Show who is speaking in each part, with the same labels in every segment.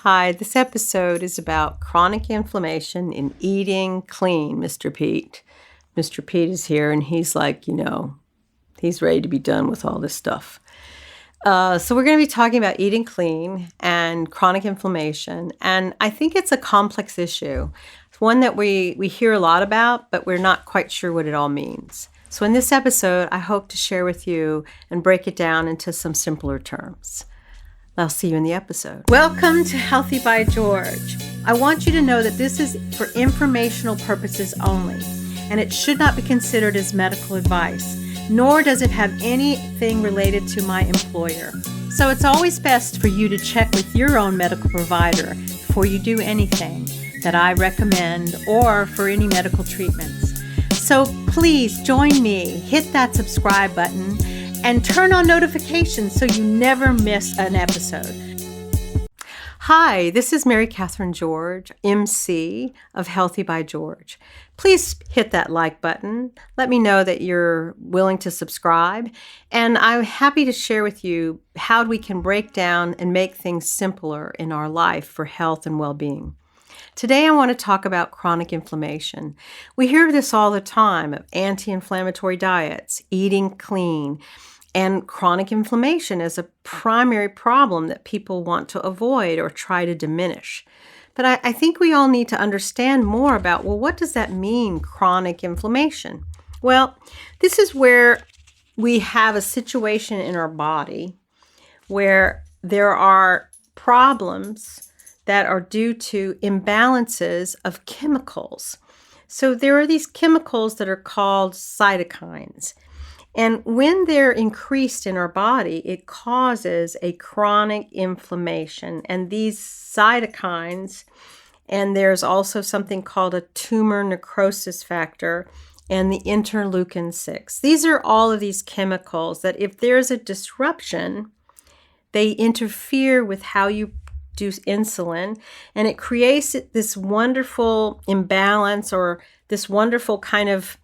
Speaker 1: Hi, this episode is about chronic inflammation in eating clean, Mr. Pete. Mr. Pete is here and he's like, he's ready to be done with all this stuff. So we're going to be talking about eating clean and chronic inflammation. And I think it's a complex issue. It's one that we hear a lot about, but we're not quite sure what it all means. So in this episode, I hope to share with you and break it down into some simpler terms. I'll see you in the episode. Welcome to Healthy by George. I want you to know that this is for informational purposes only, and it should not be considered as medical advice, nor does it have anything related to my employer. So it's always best for you to check with your own medical provider before you do anything that I recommend or for any medical treatments. So please join me, hit that subscribe button, and turn on notifications so you never miss an episode. Hi, this is Mary Catherine George, MC of Healthy by George. Please hit that like button. Let me know that you're willing to subscribe. And I'm happy to share with you how we can break down and make things simpler in our life for health and well-being. Today, I want to talk about chronic inflammation. We hear this all the time of anti-inflammatory diets, eating clean, and chronic inflammation as a primary problem that people want to avoid or try to diminish. But I think we all need to understand more about, what does that mean, chronic inflammation? Well, this is where we have a situation in our body where there are problems that are due to imbalances of chemicals. So there are these chemicals that are called cytokines. And when they're increased in our body, it causes a chronic inflammation. And these cytokines, and there's also something called a tumor necrosis factor and the interleukin-6. These are all of these chemicals that if there's a disruption, they interfere with how you do insulin, and it creates this wonderful imbalance or this wonderful kind of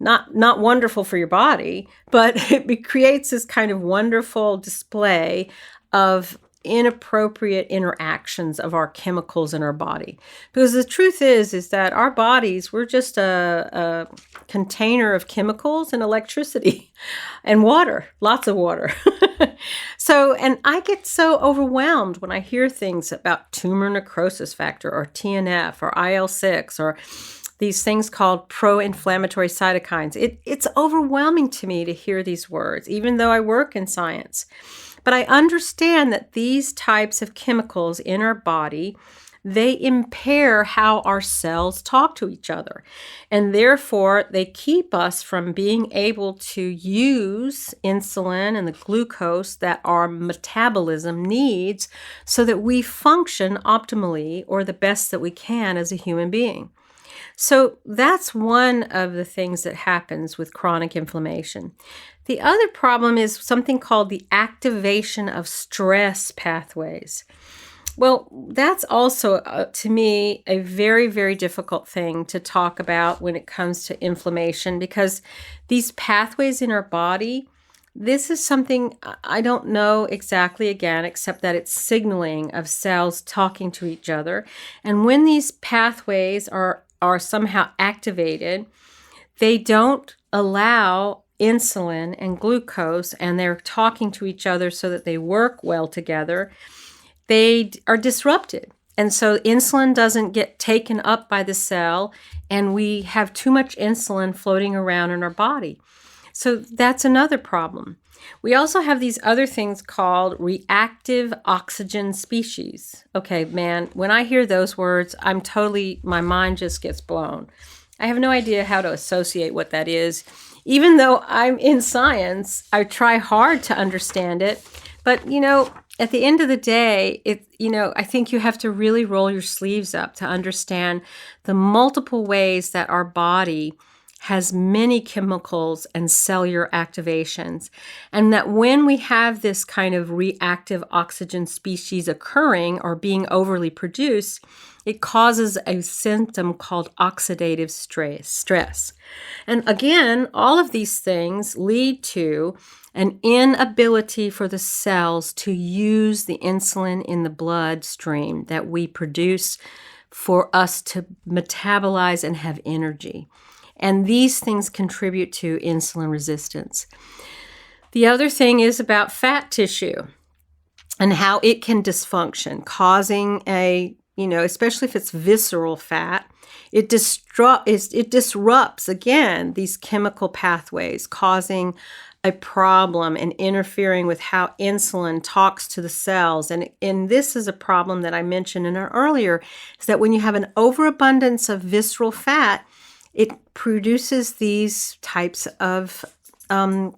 Speaker 1: not wonderful for your body, but it creates this kind of wonderful display of inappropriate interactions of our chemicals in our body. Because the truth is that our bodies, we're just a container of chemicals and electricity and water, lots of water. And I get so overwhelmed when I hear things about tumor necrosis factor or TNF or IL-6 or these things called pro-inflammatory cytokines. It's overwhelming to me to hear these words, even though I work in science. But I understand that these types of chemicals in our body, they impair how our cells talk to each other. And therefore, they keep us from being able to use insulin and the glucose that our metabolism needs so that we function optimally or the best that we can as a human being. So that's one of the things that happens with chronic inflammation. The other problem is something called the activation of stress pathways. Well, that's also, to me, a very, very difficult thing to talk about when it comes to inflammation because these pathways in our body, this is something I don't know exactly again, except that it's signaling of cells talking to each other. And when these pathways are somehow activated, they don't allow insulin and glucose, and they're talking to each other so that they work well together. They are disrupted. And so insulin doesn't get taken up by the cell, and we have too much insulin floating around in our body. So that's another problem. We also have these other things called reactive oxygen species. Okay, man, when I hear those words, my mind just gets blown. I have no idea how to associate what that is. Even though I'm in science, I try hard to understand it. But, at the end of the day, I think you have to really roll your sleeves up to understand the multiple ways that our body has many chemicals and cellular activations, and that when we have this kind of reactive oxygen species occurring or being overly produced, it causes a symptom called oxidative stress. And again, all of these things lead to an inability for the cells to use the insulin in the bloodstream that we produce for us to metabolize and have energy. And these things contribute to insulin resistance. The other thing is about fat tissue and how it can dysfunction, causing especially if it's visceral fat, it disrupts, again, these chemical pathways, causing a problem and interfering with how insulin talks to the cells. And this is a problem that I mentioned in our earlier, is that when you have an overabundance of visceral fat, it produces these types of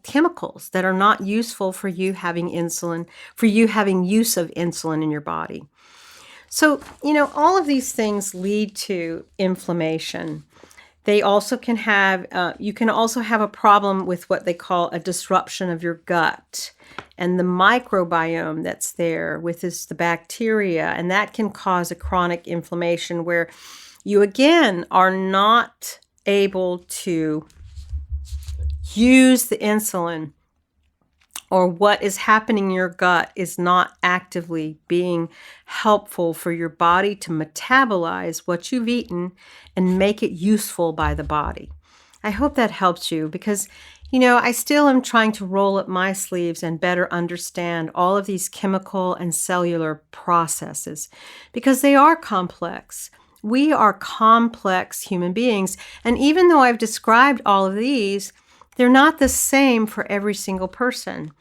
Speaker 1: chemicals that are not useful for you having use of insulin in your body. So, all of these things lead to inflammation. They also can have, you can also have a problem with what they call a disruption of your gut and the microbiome that's there with the bacteria. And that can cause a chronic inflammation where you, again, are not able to use the insulin, or what is happening in your gut is not actively being helpful for your body to metabolize what you've eaten and make it useful by the body. I hope that helps you because, I still am trying to roll up my sleeves and better understand all of these chemical and cellular processes because they are complex. We are complex human beings. And even though I've described all of these, they're not the same for every single person.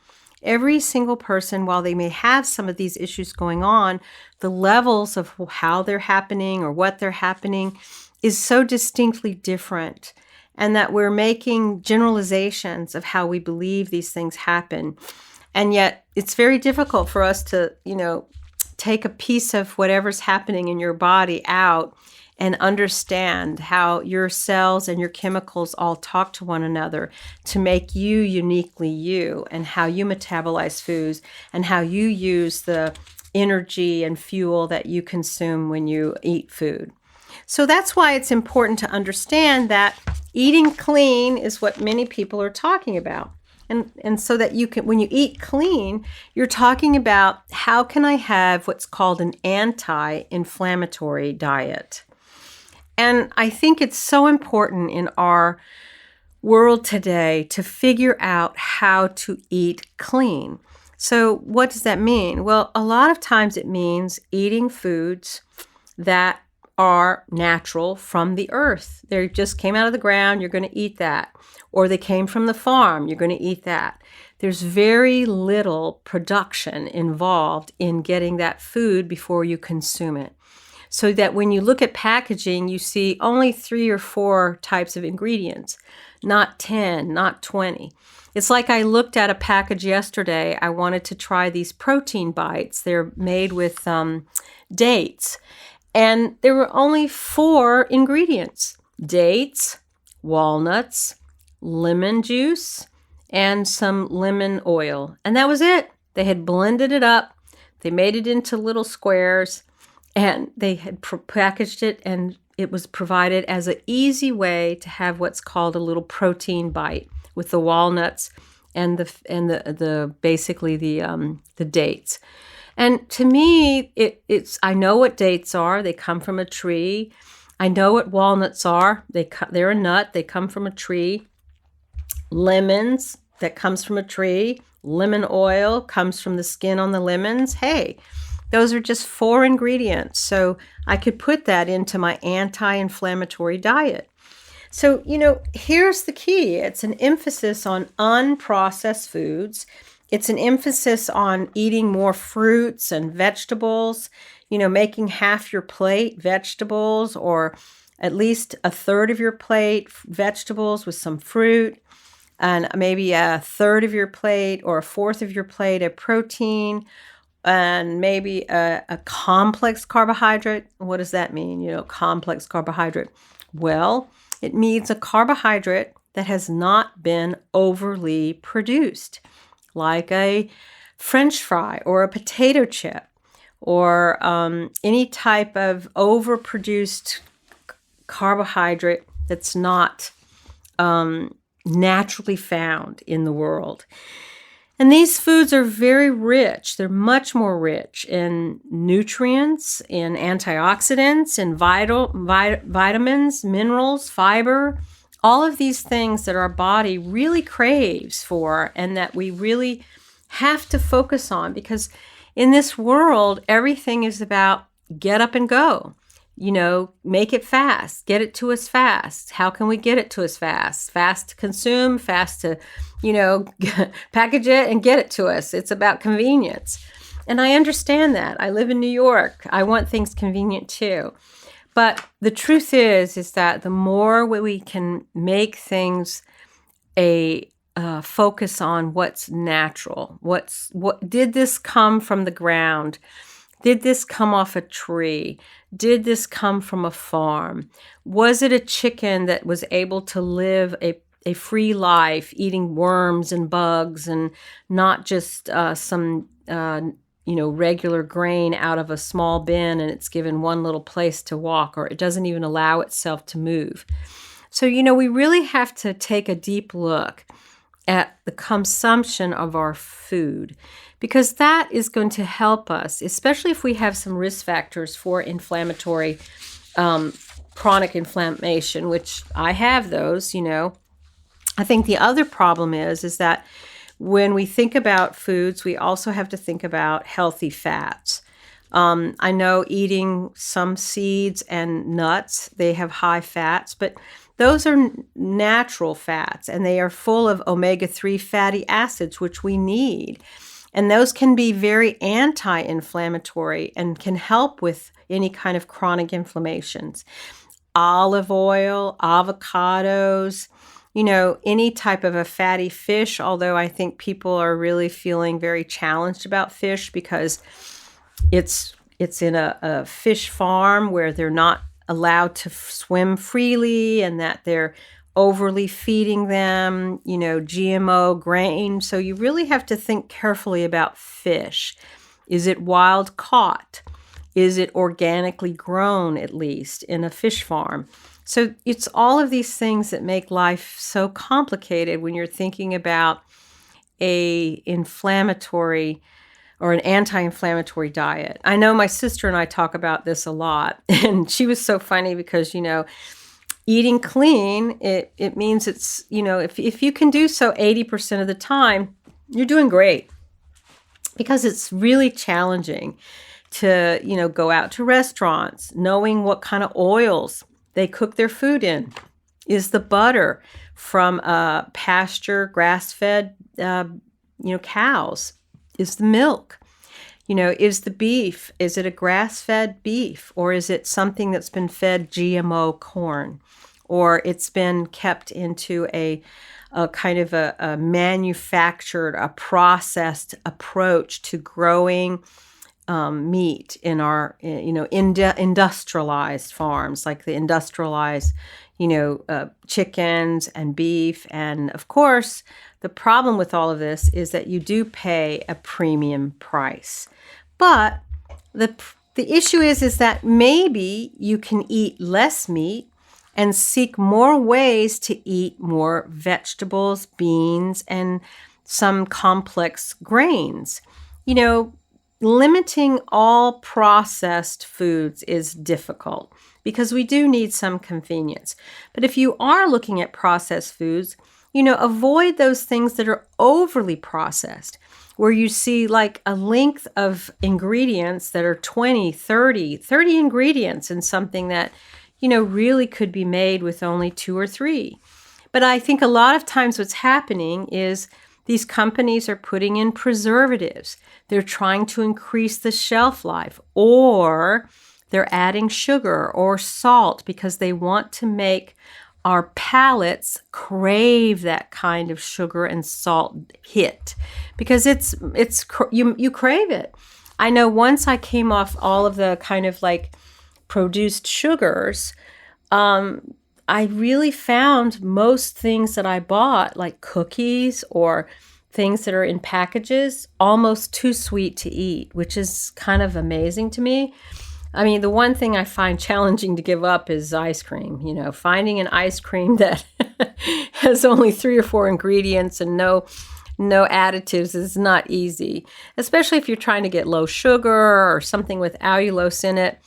Speaker 1: Every single person, while they may have some of these issues going on, the levels of how they're happening or what they're happening is so distinctly different, and that we're making generalizations of how we believe these things happen. And yet it's very difficult for us to, take a piece of whatever's happening in your body out and understand how your cells and your chemicals all talk to one another to make you uniquely you, and how you metabolize foods and how you use the energy and fuel that you consume when you eat food. So that's why it's important to understand that eating clean is what many people are talking about. And so that you can, when you eat clean, you're talking about how can I have what's called an anti-inflammatory diet. And I think it's so important in our world today to figure out how to eat clean. So what does that mean? Well, a lot of times it means eating foods that are natural from the earth. They just came out of the ground, you're going to eat that. Or they came from the farm, you're going to eat that. There's very little production involved in getting that food before you consume it. So that when you look at packaging, you see only 3 or 4 types of ingredients, not 10, not 20. It's like I looked at a package yesterday. I wanted to try these protein bites. They're made with dates. And there were only 4 ingredients: dates, walnuts, lemon juice, and some lemon oil. And that was it. They had blended it up. They made it into little squares. And they had packaged it, and it was provided as an easy way to have what's called a little protein bite with the walnuts and the basically the dates. And to me, I know what dates are. They come from a tree. I know what walnuts are. They're a nut. They come from a tree. Lemons, that comes from a tree. Lemon oil comes from the skin on the lemons. Hey, those are just 4 ingredients. So I could put that into my anti-inflammatory diet. So, here's the key. It's an emphasis on unprocessed foods. It's an emphasis on eating more fruits and vegetables, making half your plate vegetables, or at least a third of your plate vegetables with some fruit, and maybe a third of your plate or a fourth of your plate of protein, and maybe a complex carbohydrate. What does that mean? Complex carbohydrate. Well, it means a carbohydrate that has not been overly produced, like a French fry or a potato chip, or any type of overproduced carbohydrate that's not naturally found in the world. And these foods are very rich. They're much more rich in nutrients, in antioxidants, in vitamins, minerals, fiber, all of these things that our body really craves for and that we really have to focus on, because in this world, everything is about get up and go. Make it fast, get it to us fast. How can we get it to us fast? Fast to consume, fast to, package it and get it to us. It's about convenience. And I understand that. I live in New York. I want things convenient too. But the truth is that the more we can make things a focus on what's natural, what did this come from the ground? Did this come off a tree? Did this come from a farm? Was it a chicken that was able to live a free life, eating worms and bugs and not just some regular grain out of a small bin, and it's given one little place to walk, or it doesn't even allow itself to move? So, we really have to take a deep look at the consumption of our food, because that is going to help us, especially if we have some risk factors for inflammatory, chronic inflammation, which I have those. I think the other problem is that when we think about foods, we also have to think about healthy fats. I know eating some seeds and nuts, they have high fats, but those are natural fats, and they are full of omega-3 fatty acids, which we need. And those can be very anti-inflammatory and can help with any kind of chronic inflammations. Olive oil, avocados, any type of a fatty fish, although I think people are really feeling very challenged about fish because it's in a fish farm where they're not allowed to swim freely, and that they're overly feeding them, GMO grain. So you really have to think carefully about fish. Is it wild caught? Is it organically grown, at least, in a fish farm? So it's all of these things that make life so complicated when you're thinking about a inflammatory or an anti-inflammatory diet. I know my sister and I talk about this a lot, and she was so funny because, eating clean, it means it's, if you can do so 80% of the time, you're doing great, because it's really challenging to, go out to restaurants, knowing what kind of oils they cook their food in. Is the butter from pasture, grass-fed, cows? Is the milk? Is the beef, is it a grass-fed beef, or is it something that's been fed GMO corn, or it's been kept into a kind of a manufactured, a processed approach to growing meat in our, industrialized farms, like the industrialized, chickens and beef. And of course, the problem with all of this is that you do pay a premium price. But the issue is that maybe you can eat less meat and seek more ways to eat more vegetables, beans, and some complex grains. Limiting all processed foods is difficult because we do need some convenience. But if you are looking at processed foods, avoid those things that are overly processed, where you see like a length of ingredients that are 20, 30 ingredients in something that, really could be made with only 2 or 3. But I think a lot of times what's happening is these companies are putting in preservatives. They're trying to increase the shelf life, or they're adding sugar or salt because they want to make our palates crave that kind of sugar and salt hit, because you crave it. I know once I came off all of the kind of like produced sugars, I really found most things that I bought, like cookies or things that are in packages, almost too sweet to eat, which is kind of amazing to me. I mean, the one thing I find challenging to give up is ice cream. Finding an ice cream that has only 3 or 4 ingredients and no no additives is not easy, especially if you're trying to get low sugar or something with allulose in it,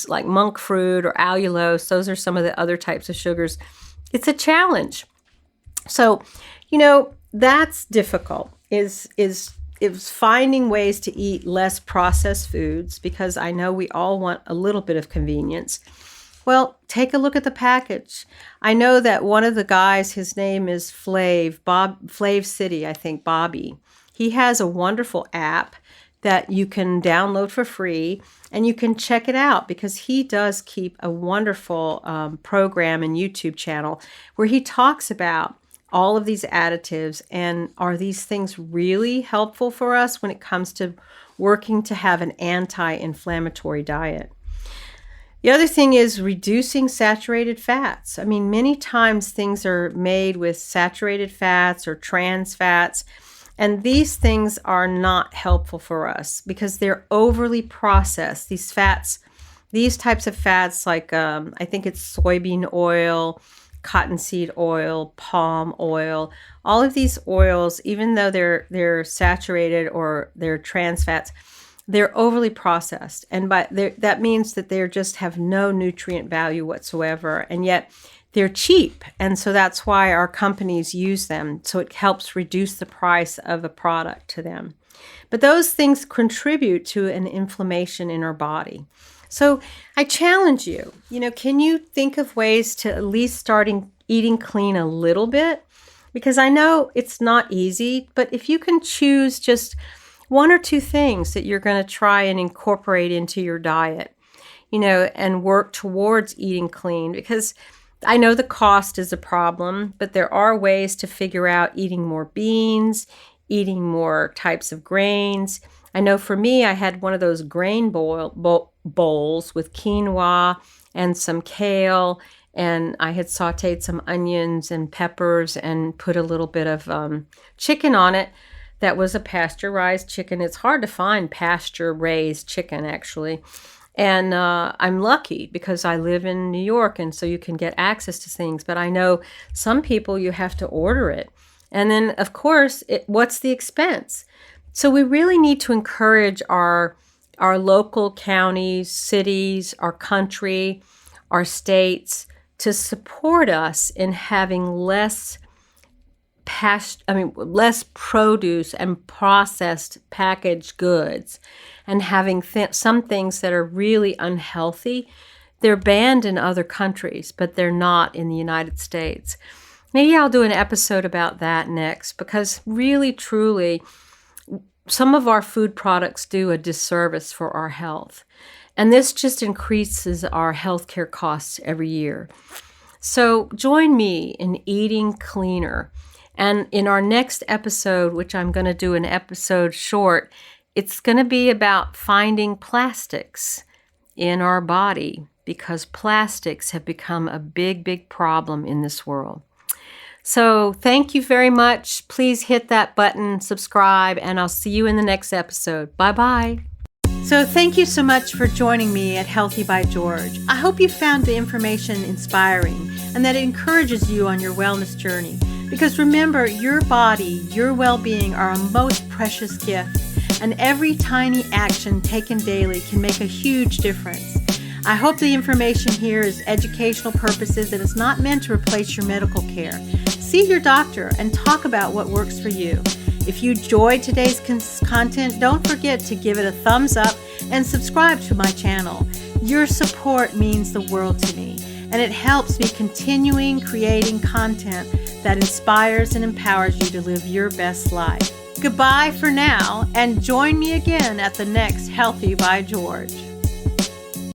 Speaker 1: like monk fruit or allulose. Those are some of the other types of sugars. It's a challenge. So, that's difficult, is finding ways to eat less processed foods, because I know we all want a little bit of convenience. Well, take a look at the package. I know that one of the guys, his name is Flav City, I think, Bobby. He has a wonderful app that you can download for free, and you can check it out, because he does keep a wonderful program and YouTube channel where he talks about all of these additives, and are these things really helpful for us when it comes to working to have an anti-inflammatory diet. The other thing is reducing saturated fats. I mean, many times things are made with saturated fats or trans fats, and these things are not helpful for us because they're overly processed. These types of fats, like I think it's soybean oil, cottonseed oil, palm oil, all of these oils, even though they're saturated or they're trans fats, they're overly processed, and that means that they just have no nutrient value whatsoever, and yet they're cheap, and so that's why our companies use them, so it helps reduce the price of a product to them. But those things contribute to an inflammation in our body. So I challenge you, can you think of ways to at least starting eating clean a little bit? Because I know it's not easy, but if you can choose just one or two things that you're going to try and incorporate into your diet, and work towards eating clean, because I know the cost is a problem, but there are ways to figure out eating more beans, eating more types of grains. I know for me, I had one of those grain bowls with quinoa and some kale, and I had sauteed some onions and peppers and put a little bit of chicken on it. That was a pasture-raised chicken. It's hard to find pasture-raised chicken, actually. And I'm lucky because I live in New York, and so you can get access to things. But I know some people, you have to order it. And then, of course, what's the expense? So we really need to encourage our local counties, cities, our country, our states to support us in having less produce and processed packaged goods, and having some things that are really unhealthy. They're banned in other countries, but they're not in the United States. Maybe I'll do an episode about that next, because really, truly, some of our food products do a disservice for our health. And this just increases our healthcare costs every year. So join me in eating cleaner. And in our next episode, which I'm going to do an episode short, it's going to be about finding plastics in our body, because plastics have become a big, big problem in this world. So thank you very much. Please hit that button, subscribe, and I'll see you in the next episode. Bye-bye. So thank you so much for joining me at Healthy by George. I hope you found the information inspiring and that it encourages you on your wellness journey. Because remember, your body, your well-being are a most precious gift, and every tiny action taken daily can make a huge difference. I hope the information here is educational purposes and is not meant to replace your medical care. See your doctor and talk about what works for you. If you enjoyed today's content, don't forget to give it a thumbs up and subscribe to my channel. Your support means the world to me, and it helps me continuing creating content that inspires and empowers you to live your best life. Goodbye for now, and join me again at the next Healthy by George.